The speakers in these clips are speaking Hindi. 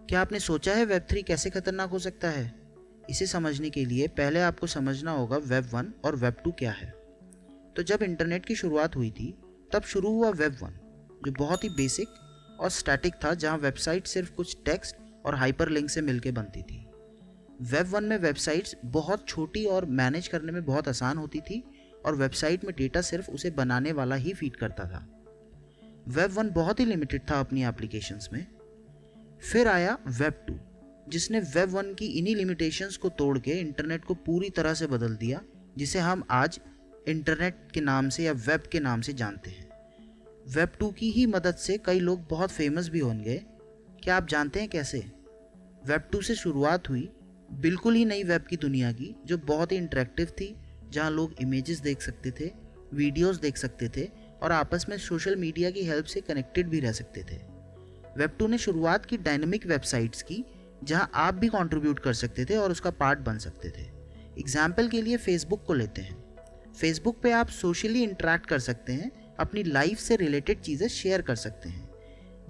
क्या आपने सोचा है वेब 3 कैसे खतरनाक हो सकता है? इसे समझने के लिए पहले आपको समझना होगा वेब 1 और वेब 2 क्या है। तो जब इंटरनेट की शुरुआत हुई थी तब शुरू हुआ वेब 1, जो बहुत ही बेसिक और स्टैटिक था, जहां वेबसाइट सिर्फ कुछ टेक्स्ट और हाइपरलिंक से मिलकर बनती थी। वेब 1 में वेबसाइट्स बहुत छोटी और मैनेज करने में बहुत आसान होती थी और वेबसाइट में डेटा सिर्फ उसे बनाने वाला ही फीड करता था। वेब 1 बहुत ही लिमिटेड था अपनी एप्लीकेशंस में। फिर आया वेब 2, जिसने वेब 1 की इन्हीं लिमिटेशंस को तोड़ के इंटरनेट को पूरी तरह से बदल दिया, जिसे हम आज इंटरनेट के नाम से या वेब के नाम से जानते हैं। वेब 2 की ही मदद से कई लोग बहुत फेमस भी होंगे। क्या आप जानते हैं कैसे? वेब 2 से शुरुआत हुई बिल्कुल ही नई वेब की दुनिया की, जो बहुत ही इंटरेक्टिव थी, जहां लोग इमेजेस देख सकते थे, वीडियोस देख सकते थे और आपस में सोशल मीडिया की हेल्प से कनेक्टेड भी रह सकते थे। वेब 2 ने शुरुआत की डायनेमिक वेबसाइट्स की, जहां आप भी कंट्रीब्यूट कर सकते थे और उसका पार्ट बन सकते थे। एग्जाम्पल के लिए फेसबुक को लेते हैं। फेसबुक पे आप सोशली इंटरेक्ट कर सकते हैं, अपनी लाइफ से रिलेटेड चीज़ें शेयर कर सकते हैं,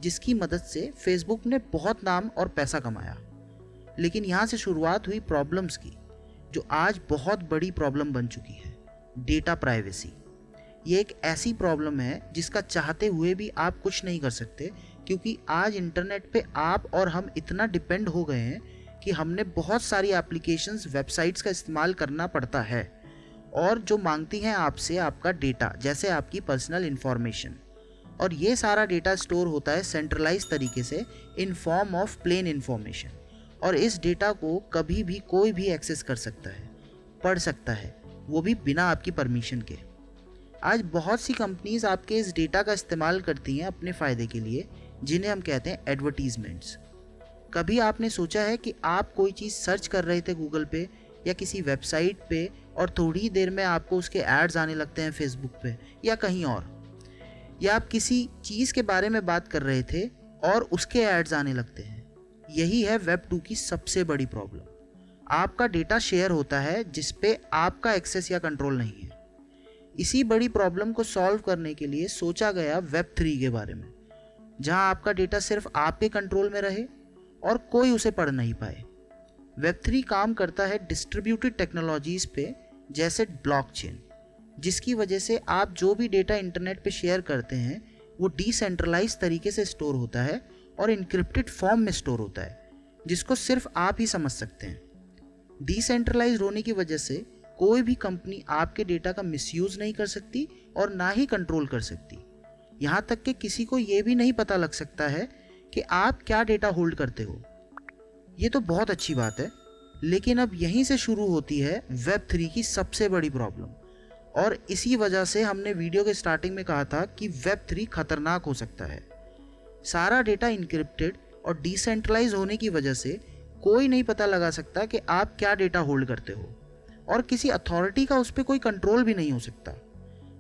जिसकी मदद से फेसबुक ने बहुत नाम और पैसा कमाया। लेकिन यहाँ से शुरुआत हुई प्रॉब्लम्स की, जो आज बहुत बड़ी प्रॉब्लम बन चुकी है, डेटा प्राइवेसी। ये एक ऐसी प्रॉब्लम है जिसका चाहते हुए भी आप कुछ नहीं कर सकते, क्योंकि आज इंटरनेट पे आप और हम इतना डिपेंड हो गए हैं कि हमने बहुत सारी एप्लीकेशंस, वेबसाइट्स का इस्तेमाल करना पड़ता है और जो मांगती हैं आपसे आपका डेटा, जैसे आपकी पर्सनल इन्फॉर्मेशन। और ये सारा डेटा स्टोर होता है सेंट्रलाइज तरीके से in form of plain information, और इस डेटा को कभी भी कोई भी एक्सेस कर सकता है, पढ़ सकता है, वो भी बिना आपकी परमिशन के। आज बहुत सी कंपनीज आपके इस डेटा का इस्तेमाल करती हैं अपने फ़ायदे के लिए, जिन्हें हम कहते हैं एडवर्टीजमेंट्स। कभी आपने सोचा है कि आप कोई चीज़ सर्च कर रहे थे गूगल पे या किसी वेबसाइट पे और थोड़ी ही देर में आपको उसके एड्स आने लगते हैं फेसबुक पे या कहीं और, या आप किसी चीज़ के बारे में बात कर रहे थे और उसके एड्स आने लगते हैं। यही है वेब 2 की सबसे बड़ी प्रॉब्लम। आपका डेटा शेयर होता है जिस पे आपका एक्सेस या कंट्रोल नहीं है। इसी बड़ी प्रॉब्लम को सॉल्व करने के लिए सोचा गया वेब 3 के बारे में, जहां आपका डेटा सिर्फ आपके कंट्रोल में रहे और कोई उसे पढ़ नहीं पाए। वेब 3 काम करता है डिस्ट्रीब्यूटेड टेक्नोलॉजीज पे, जैसे ब्लॉकचेन, जिसकी वजह से आप जो भी डेटा इंटरनेट पे शेयर करते हैं वो डिसेंट्रलाइज तरीके से स्टोर होता है और इनक्रिप्टेड फॉर्म में स्टोर होता है, जिसको सिर्फ आप ही समझ सकते हैं। डिसेंट्रलाइज होने की वजह से कोई भी कंपनी आपके डेटा का मिसयूज नहीं कर सकती और ना ही कंट्रोल कर सकती। यहाँ तक कि किसी को ये भी नहीं पता लग सकता है कि आप क्या डेटा होल्ड करते हो। ये तो बहुत अच्छी बात है, लेकिन अब यहीं से शुरू होती है वेब 3 की सबसे बड़ी प्रॉब्लम, और इसी वजह से हमने वीडियो के स्टार्टिंग में कहा था कि वेब 3 खतरनाक हो सकता है। सारा डेटा इनक्रिप्टेड और डिसेंट्रलाइज होने की वजह से कोई नहीं पता लगा सकता कि आप क्या डेटा होल्ड करते हो, और किसी अथॉरिटी का उस पर कोई कंट्रोल भी नहीं हो सकता।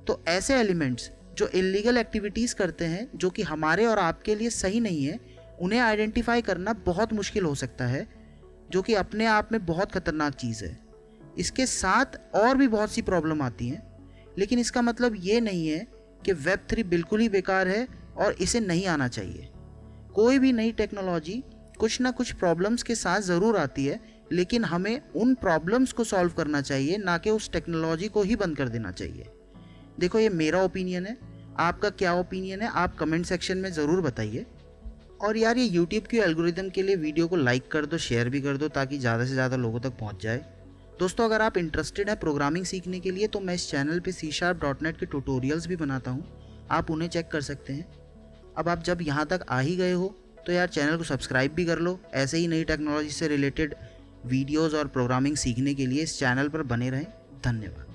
तो ऐसे एलिमेंट्स जो इलीगल एक्टिविटीज़ करते हैं, जो कि हमारे और आपके लिए सही नहीं है, उन्हें आइडेंटिफाई करना बहुत मुश्किल हो सकता है, जो कि अपने आप में बहुत खतरनाक चीज़ है। इसके साथ और भी बहुत सी प्रॉब्लम आती हैं, लेकिन इसका मतलब ये नहीं है कि वेब 3 बिल्कुल ही बेकार है और इसे नहीं आना चाहिए। कोई भी नई टेक्नोलॉजी कुछ ना कुछ प्रॉब्लम्स के साथ ज़रूर आती है, लेकिन हमें उन प्रॉब्लम्स को सॉल्व करना चाहिए, ना कि उस टेक्नोलॉजी को ही बंद कर देना चाहिए। देखो, ये मेरा ओपिनियन है, आपका क्या ओपिनियन है आप कमेंट सेक्शन में ज़रूर बताइए। और यार, ये YouTube की एल्गोरिदम के लिए वीडियो को लाइक कर दो, शेयर भी कर दो, ताकि ज़्यादा से ज़्यादा लोगों तक पहुंच जाए। दोस्तों, अगर आप इंटरेस्टेड हैं प्रोग्रामिंग सीखने के लिए, तो मैं इस चैनल पे C#.net के ट्यूटोरियल्स भी बनाता हूँ, आप उन्हें चेक कर सकते हैं। अब आप जब यहाँ तक आ ही गए हो तो यार चैनल को सब्सक्राइब भी कर लो। ऐसे ही नई टेक्नोलॉजी से रिलेटेड वीडियोज़ और प्रोग्रामिंग सीखने के लिए इस चैनल पर बने रहें। धन्यवाद।